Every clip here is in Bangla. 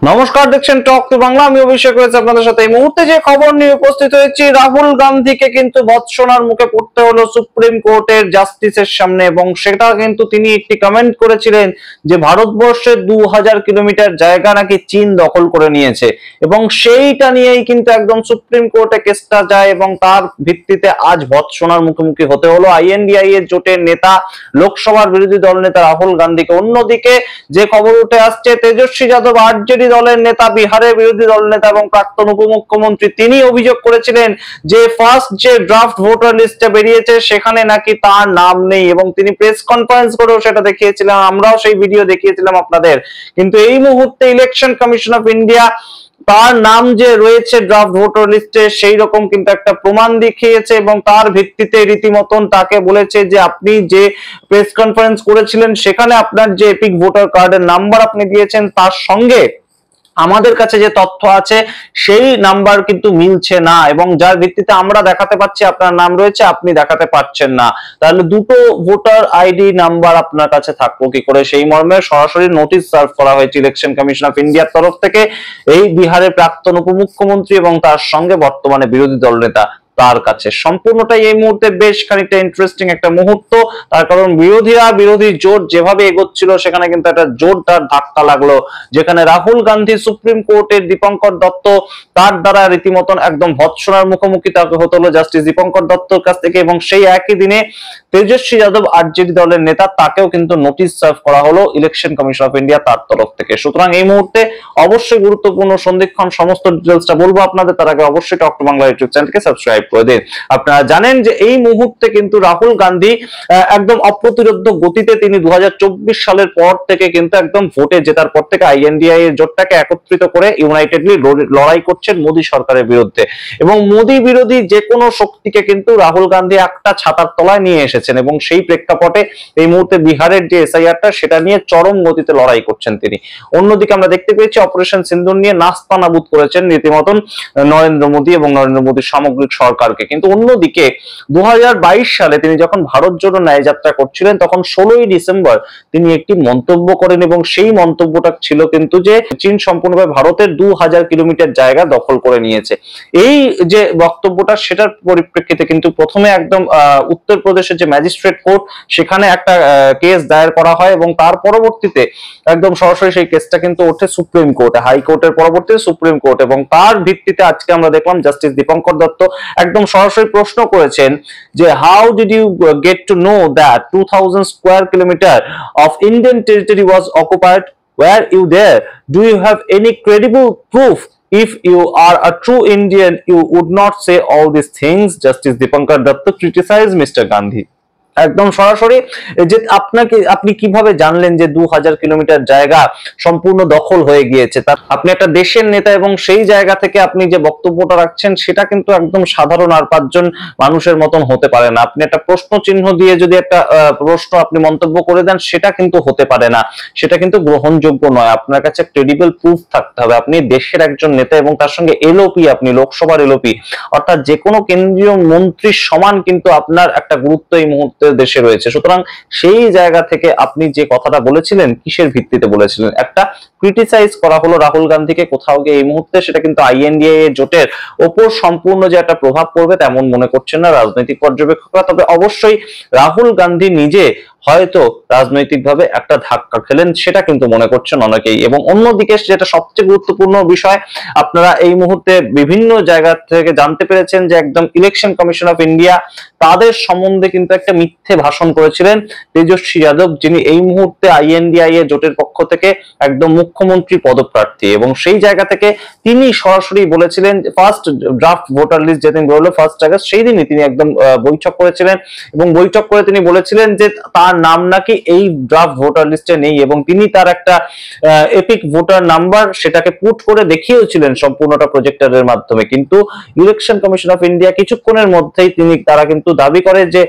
নমস্কার, দেখছেন টক টু বাংলা। আমি অভিষেক রয়েছে আপনাদের সাথে। এই মুহূর্তে যে খবর নিয়ে উপস্থিত হয়েছি, রাহুল গান্ধীকে কিন্তু ভৎসনার মুখে পড়তে হলো সুপ্রিম কোর্টের জাস্টিসের সামনে, এবং সেটা কিন্তু তিনি একটি কমেন্ট করেছিলেন যে ভারতবর্ষের 2000 কিলোমিটার জায়গা নাকি চীন দখল করে নিয়েছে, এবং সেইটা নিয়েই কিন্তু একদম সুপ্রিম কোর্টে কেসটা যায়, এবং তার ভিত্তিতে আজ ভৎসনার মুখোমুখি হতে হলো আইএনডিআই এর জোটের নেতা, লোকসভার বিরোধী দল নেতা রাহুল গান্ধীকে। অন্যদিকে যে খবর উঠে আসছে, তেজস্বী যাদব আরজেডি দলের নেতা, বিহারের বিরোধী দল নেতা এবং প্রাক্তন উপমুখ্যমন্ত্রী, তিনি অভিযোগ করেছিলেন যে ফার্স্ট যে ড্রাফট ভোটার লিস্টে বেরিয়েছে সেখানে নাকি তার নাম নেই, এবং তিনি প্রেস কনফারেন্স করেও সেটা দেখিয়েছিলেন, আমরাও সেই ভিডিও দেখিয়েছিলাম আপনাদের। কিন্তু এই মুহূর্তে ইলেকশন কমিশন অফ ইন্ডিয়া তার নাম যে রয়েছে ড্রাফট ভোটার লিস্টে সেই রকম কিন্তু একটা প্রমাণ দেখিয়েছে, এবং তার ভিত্তিতে রীতিমতন তাকে বলেছে যে আপনি যে প্রেস কনফারেন্স করেছিলেন সেখানে আপনার যে এপিক ভোটার কার্ডের নাম্বার আপনি দিয়েছেন তার সঙ্গে আমাদের কাছে যে তথ্য আছে সেই নাম্বার কিন্তু মিলছে না, এবং যার ভিত্তিতে আমরা দেখাতে পাচ্ছি আপনার নাম রয়েছে, আপনি দেখাতে পারছেন না। তাহলে দুটো ভোটার আইডি নাম্বার আপনার কাছে থাকলো কি করে? সেই মর্মে সরাসরি নোটিশ সার্ভ করা হয়েছে ইলেকশন কমিশন অফ ইন্ডিয়ার তরফ থেকে এই বিহারের প্রাক্তন উপমুখ্যমন্ত্রী এবং তার সঙ্গে বর্তমানে বিরোধী দল নেতা তার কাছে। সম্পূর্ণটাই এই মুহূর্তে বেশ খানিকটা ইন্টারেস্টিং একটা মুহূর্ত, তার কারণ বিরোধী জোট যেভাবে এগোচ্ছিল সেখানে কিন্তু একটা জোরদার ধাক্কা লাগলো, যেখানে রাহুল গান্ধী সুপ্রিম কোর্টের দীপঙ্কর দত্ত তার দ্বারা রীতিমতন একদম ভৎসনার মুখোমুখি তাকে হতে হলো জাস্টিস দীপঙ্কর দত্তর কাছ থেকে, এবং সেই একই দিনে তেজস্বী যাদব আরজেডি দলের নেতা, তাকেও কিন্তু নোটিশ সার্ভ করা হলো ইলেকশন কমিশন অফ ইন্ডিয়া তার তরফ থেকে। সুতরাং এই মুহূর্তে অবশ্যই গুরুত্বপূর্ণ সন্ধিক্ষণ, সমস্ত ডিটেইলসটা বলবো আপনাদের, তার আগে অবশ্যই টক টু বাংলা ইউটিউব চ্যানেলকে সাবস্ক্রাইব করে দিন। আপনারা জানেন যে এই মুহূর্তে কিন্তু রাহুল গান্ধী একদম অপ্রতিরোধ্য গতিতে তিনি 2024 সালের পর থেকে কিন্তু একদম ভোটে জেতার পর থেকে আইএনডিআই এর জোটটাকে একত্রিত করে ইউনাইটেডলি লড়াই করছেন মোদী সরকারের বিরুদ্ধে, এবং মোদী বিরোধী যে কোনো শক্তিকে কিন্তু রাহুল গান্ধী একটা ছাতার তলায় নিয়ে এসেছেন, এবং সেই প্রেক্ষাপটে এই মুহূর্তে বিহারের যে এসআইআরটা সেটা নিয়ে চরম গতিতে লড়াই করছেন তিনি। অন্যদিকে আমরা দেখতে পেয়েছি অপারেশন সিন্দুর নিয়ে নাস্তানাবুদ করেছেন রীতিমতন নরেন্দ্র মোদী এবং নরেন্দ্র মোদীর সামগ্রিক সরকারকে। কিন্তু অন্যদিকে 2022 সালে তিনি যখন ভারত জোড়ো ন্যায় যাত্রা করছিলেন তখন 16ই ডিসেম্বর তিনি একটি মন্তব্য করেন, এবং সেই মন্তব্যটা ছিল কিন্তু যে চীন সম্পূর্ণভাবে ভারতের 2000 কিলোমিটার জায়গা দখল করে নিয়েছে। এই যে বক্তব্যটা সেটার পরিপ্রেক্ষিতে কিন্তু প্রথমে একদম উত্তরপ্রদেশের যে ম্যাজিস্ট্রেট কোর্ট সেখানে একটা কেস দায়ের করা হয়, এবং তার পরবর্তীতে একদম সরাসরি সেই কেসটা কিন্তু ওঠে সুপ্রিম কোর্টে, হাইকোর্টের পরবর্তীতে সুপ্রিম কোর্ট, এবং তার ভিত্তিতে আজকে আমরা দেখলাম জাস্টিস দীপঙ্কর দত্ত একদম সরাসরি প্রশ্ন করেছেন যে how did you get to know that 2000 square kilometre of Indian territory was occupied, were you there, do you have any credible proof? If you are a true Indian, you would not say all these things. Justice Dipankar Datta criticized Mr. Gandhi. একদম সরাসরি যে আপনি কিভাবে জানলেন যে 2000 কিলোমিটার জায়গা সম্পূর্ণ দখল হয়ে গিয়েছে? তার আপনি একটা দেশের নেতা, এবং সেই জায়গা থেকে আপনি যে বক্তব্যটা রাখছেন সেটা কিন্তু একদম সাধারণ আর 5 জন মানুষের মতন হতে পারে না। আপনি একটা প্রশ্ন চিহ্ন দিয়ে যদি একটা প্রশ্ন আপনি মন্তব্য করে দেন সেটা কিন্তু হতে পারে না, সেটা কিন্তু গ্রহণযোগ্য নয়। আপনার কাছে ক্রেডিবল প্রুফ থাকতে হবে। আপনি দেশের একজন নেতা, এবং তার সঙ্গে এলওপি, আপনি লোকসভার এলওপি, অর্থাৎ যে কোনো কেন্দ্রীয় মন্ত্রীর সমান কিন্তু আপনার একটা গুরুত্ব এই মুহূর্তে দেশে রয়েছে। সুতরাং সেই জায়গা থেকে আপনি যে কথাটা বলেছিলেন কিসের ভিত্তিতে বলেছিলেন? একটা ক্রিটিসাইজ করা হলো রাহুল গান্ধীকে কোথাও গিয়ে এই মুহূর্তে, সেটা কিন্তু আইএনডিআই এর জোটের ওপর সম্পূর্ণ যে একটা প্রভাব পড়বে তেমন মনে করছেন না রাজনৈতিক পর্যবেক্ষকরা। তবে অবশ্যই রাহুল গান্ধী নিজে হয়তো রাজনৈতিকভাবে একটা ধাক্কা খেলেন, সেটা কিন্তু মনে করছেন অনেকেই। এবং অন্যদিকে যেটা সবচেয়ে গুরুত্বপূর্ণ বিষয়, আপনারা এই মুহূর্তে বিভিন্ন জায়গা থেকে জানতে পেরেছেন যে একদম ইলেকশন কমিশন অফ ইন্ডিয়া তাদের সম্বন্ধে কিন্তু একটা মিথ্যে ভাষণ করেছিলেন তেজস্বী যাদব, যিনি এই মুহূর্তে আইএনডিআই এর জোটের পক্ষ থেকে একদম মুখ্যমন্ত্রী পদপ্রার্থী, এবং সেই জায়গা থেকে তিনি সরাসরি বলেছিলেন ফার্স্ট ড্রাফট ভোটার লিস্ট যেদিন বেরোলো 1 আগস্ট, সেই দিনই তিনি একদম বৈঠক করেছিলেন, এবং বৈঠক করে তিনি বলেছিলেন যে তার নাম নাকি এই ড্রাফট ভোটার লিস্টে নেই, এবং তিনি তার একটা এপিক ভোটার নাম্বার সেটাকে পুট করে দেখিয়েছিলেন সম্পূর্ণটা প্রজেক্টরের মাধ্যমে। কিন্তু ইলেকশন কমিশন অফ ইন্ডিয়া কিছুক্ষণের মধ্যেই তারা কিন্তু দাবি করে যে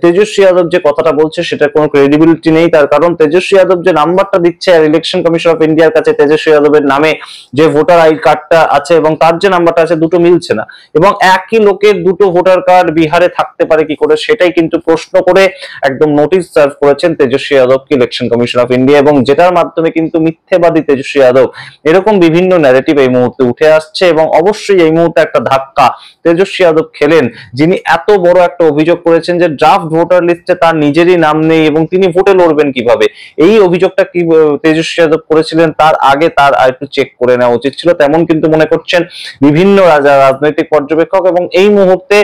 তেজস্বী যাদব যে কথাটা বলছে সেটার কোনো ক্রেডিবিলিটি নেই, তার কারণ তেজস্বী যাদব যে নাম্বারটা দিচ্ছে আর ইলেকশন কমিশন অফ ইন্ডিয়া ইন্ডিয়ার কাছে তেজস্বী যাদবের নামে যে ভোটার আই কার্ডটা আছে এবং তার যে নাম্বারটা আছে দুটো মিলছে না, এবং একই লোকের দুটো ভোটার কার্ড বিহারে থাকতে পারে কি করে, সেটাই কিন্তু প্রশ্ন করে একদম নোটিশ সার্ভ করেছেন তেজস্বী যাদবকে ইলেকশন কমিশন অফ ইন্ডিয়া, এবং যেটার মাধ্যমে কিন্তু মিথ্যেবাদী তেজস্বী যাদব এরকম বিভিন্ন ন্যারেটিভ এই মুহূর্তে উঠে আসছে। এবং অবশ্যই এই মুহূর্তে একটা ধাক্কা তেজস্বী যাদব খেলেন, যিনি এত বড় একটা অভিযোগ করেছেন যে ড্রাফট ভোটার লিস্টে তার নিজেরই নাম নেই এবং তিনি ভোটে লড়বেন কিভাবে। এই অভিযোগটা কি তেজস্বী যাদব করেছিলেন তার আগে তার একটু চেক করে নেওয়া উচিত ছিল, তেমন কিন্তু মনে করছেন বিভিন্ন রাজনৈতিক পর্যবেক্ষক। এবং এই মুহূর্তে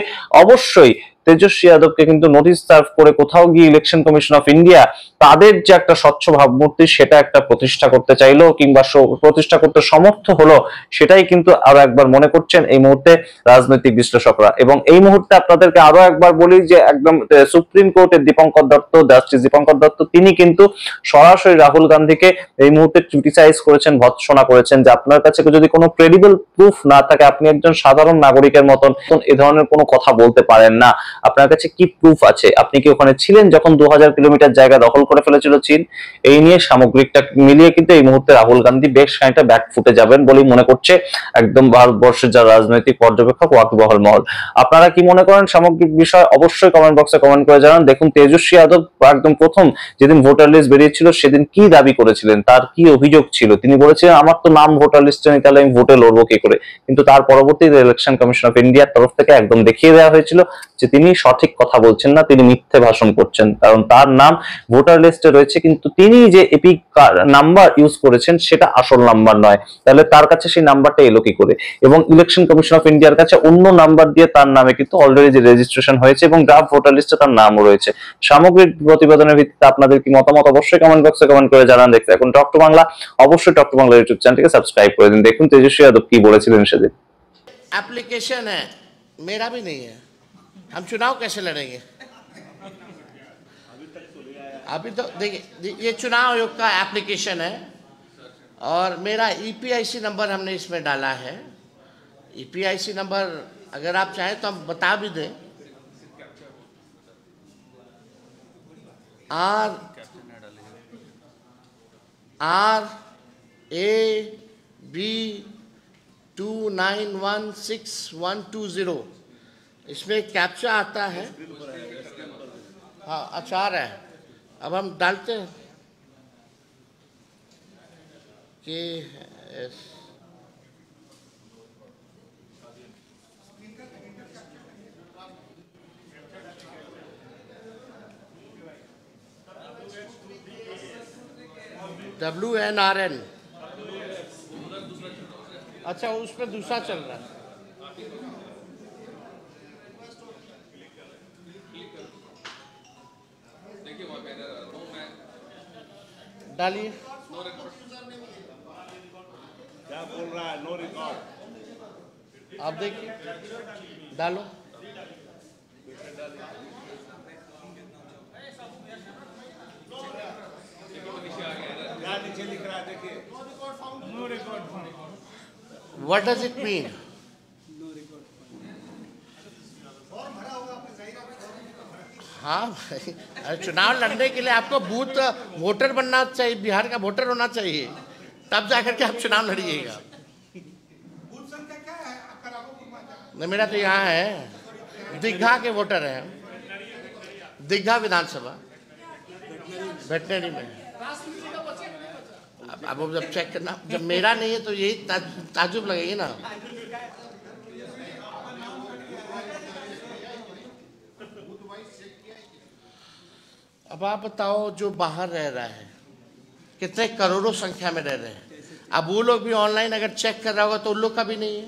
অবশ্যই তেজস্বী যাদবকে কিন্তু নোটিশ সার্ভ করে কোথাও গিয়ে ইলেকশন কমিশন অফ ইন্ডিয়া তাদের যে একটা স্বচ্ছ ভাবমূর্তি সেটা একটা প্রতিষ্ঠা করতে চাইলো কিংবা প্রতিষ্ঠা করতে সমর্থ হলো, সেটাই কিন্তু আরো একবার মনে করছেন এই মুহূর্তে রাজনৈতিক বিশ্লেষকরা। এবং এই মুহূর্তে আপনাদেরকে আরো একবার বলি যে একদম সুপ্রিম কোর্টের দীপঙ্কর দত্ত, জাস্টিস দীপঙ্কর দত্ত, তিনি কিন্তু সরাসরি রাহুল গান্ধীকে এই মুহূর্তে ক্রিটিসাইজ করেছেন, ভৎসনা করেছেন যে আপনার কাছে যদি কোনো ক্রেডিবল প্রুফ না থাকে, আপনি একজন সাধারণ নাগরিকের মতন এ ধরনের কোনো কথা বলতে পারেন না। আপনার কাছে কি প্রুফ আছে? আপনি কি ওখানে ছিলেন যখন 2000 কিলোমিটার জায়গা দখল করে ফেলেছিল চীন? এই নিয়ে সামগ্রিকটা মিলিয়ে কিন্তু এই মুহূর্তে রাহুল গান্ধী বেশ খানিকটা ব্যাকফুটে যাবেন বলেই মনে করছে একদম ভারতবর্ষের যারা রাজনৈতিক পর্যবেক্ষক ওয়াকিবহাল মহল। আপনারা কি মনে করেন সামগ্রিক বিষয় অবশ্যই কমেন্ট বক্সে কমেন্ট করে জানান। দেখুন তেজস্বী যাদব একদম প্রথম যেদিন ভোটার লিস্ট বেরিয়েছিল সেদিন কি দাবি করেছিলেন, তার কি অভিযোগ ছিল। তিনি বলেছিলেন আমার তো নাম ভোটার লিস্টে নেই, তাহলে আমি ভোটে লড়বো কি করে। কিন্তু তার পরবর্তীতে ইলেকশন কমিশন অফ ইন্ডিয়ার তরফ থেকে একদম দেখিয়ে দেওয়া হয়েছিল যে তিনি সঠিক কথা বলছেন না, তিনি মিথ্যে ভাষণ করছেন, কারণ তার নাম ভোটার লিস্টে রয়েছে কিন্তু তিনি যে এপিক নাম্বার ইউজ করেছেন সেটা আসল নাম্বার নয়। তাহলে তার কাছে সেই নাম্বারটা এলো কি করে? এবং ইলেকশন কমিশন অফ ইন্ডিয়ার কাছে অন্য নাম্বার দিয়ে তার নামে কিন্তু অলরেডি যে রেজিস্ট্রেশন হয়েছে এবং ড্রাফট ভোটার লিস্টে তার নামও রয়েছে। সামগ্রিক প্রতিবেদনের ভিত্তিতে আপনাদের কি মতামত অবশ্যই কমেন্ট বক্সে কমেন্ট করে জানান। দেখতে এখন টক টু বাংলা, অবশ্যই টক টু বাংলা ইউটিউব চ্যানেলটিকে সাবস্ক্রাইব করে দিন। দেখুন তেজস্বী যাদব কি বলেছিলেন সেদিন। एप्लीकेशन है, मेरा भी नहीं है, हम चुनाव कैसे लड़ेंगे? अभी तो देखिए ये चुनाव आयोग का एप्लीकेशन है और मेरा ईपीआईसी नंबर हमने इसमें डाला है। ईपीआईसी नंबर अगर आप चाहें तो हम बता भी दें। RAB29162120, इसमें कैप्चा आता है। हाँ अच्छा आ रहा है। अब हम डालते हैं कि WNRN। अच्छा उसमें दूसरा चल रहा है। डालिए। क्या बोल रहा है? No record. आप देखिए, डालो। क्या नीचे लिख रहा है देखिए। No record. What does it mean? हाँ भाई, अरे चुनाव लड़ने के लिए आपको बूथ वोटर बनना चाहिए, बिहार का वोटर होना चाहिए, तब जाकर के आप चुनाव लड़िएगा। नहीं मेरा तो यहाँ है, दीघा के वोटर हैं, दीघा विधानसभा वेटनरी में। अब जब चेक करना, जब मेरा नहीं है तो यही ताजुब लगेगी ना। अब आप बताओ जो बाहर रह रहा है कितने करोड़ों संख्या में रह रहे हैं, अब वो लोग भी ऑनलाइन अगर चेक कर रहा होगा तो उन लोग का भी नहीं है।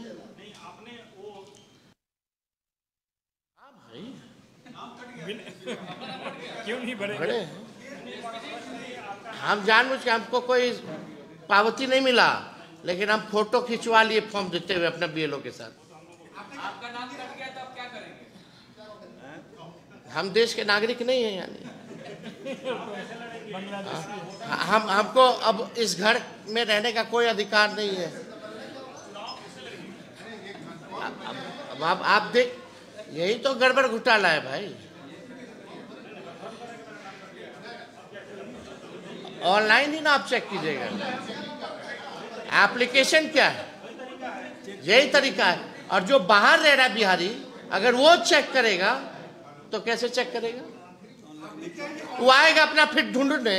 हाँ भाई क्यों नहीं बड़े हम जानबूझ के, हमको कोई पावती नहीं मिला लेकिन हम फोटो खिंचवा लिए फॉर्म देते हुए अपने बीएलओ के साथ। आपका नाम कट गया तो अब क्या करेंगे? हम देश के नागरिक नहीं हैं यानी हमको अब इस घर में रहने का कोई अधिकार नहीं है। अब आप देख, यही तो गड़बड़ घोटाला है भाई। ऑनलाइन ही ना आप चेक कीजिएगा। एप्लीकेशन क्या है, यही तरीका है। और जो बाहर रह रहा है बिहारी, अगर वो चेक करेगा तो कैसे चेक करेगा? वो आएगा अपना फिर ढूंढने,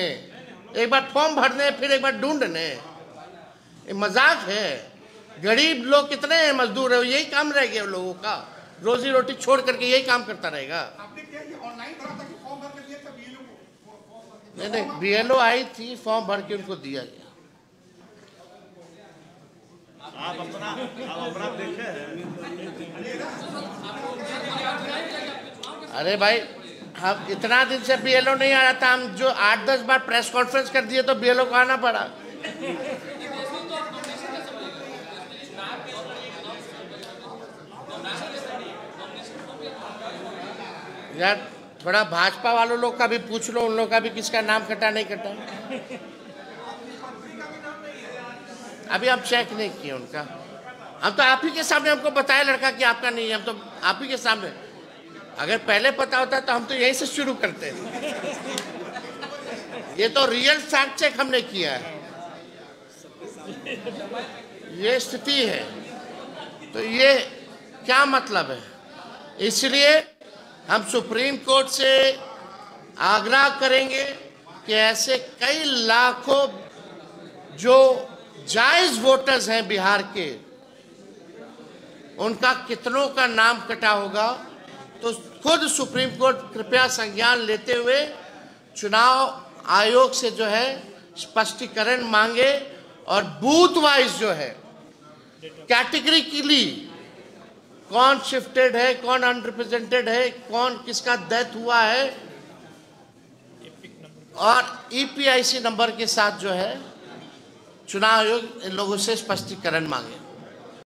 एक बार फॉर्म भरने, फिर एक बार ढूंढने। ये मजाक है। गरीब लोग कितने हैं, मजदूर है, यही काम रह गया लोगों का, रोजी रोटी छोड़ करके यही काम करता रहेगा। नहीं, BLO आई थी, फॉर्म भर के उनको दिया गया। आप अपना देखे। अरे भाई, हम इतना दिन से BLO नहीं आ रहा था, हम जो 8-10 बार प्रेस कॉन्फ्रेंस कर दिए तो BLO को आना पड़ा। यार थोड़ा भाजपा वालों लोग का भी पूछ लो, उन लोग का भी किसका नाम कटा नहीं कटा। अभी हम चेक नहीं किए उनका। हम तो आप ही के सामने हमको बताया लड़का कि आपका नहीं है, हम तो आप ही के सामने। अगर पहले पता होता तो हम तो यहीं से शुरू करते। ये तो रियल फैक्ट चेक हमने किया है, ये स्थिति है। तो ये क्या मतलब है? इसलिए हम सुप्रीम कोर्ट से आग्रह करेंगे कि ऐसे कई लाखों जो जायज वोटर्स हैं बिहार के, उनका कितनों का नाम कटा होगा, तो खुद सुप्रीम कोर्ट कृपया संज्ञान लेते हुए चुनाव आयोग से जो है स्पष्टीकरण मांगे और बूथ वाइज जो है कैटेगरिकली कौन शिफ्टेड है, कौन अनरिप्रेजेंटेड है, कौन किसका डेथ हुआ है, और EPIC नंबर के साथ जो है चुनाव आयोग इन लोगों से स्पष्टीकरण मांगे।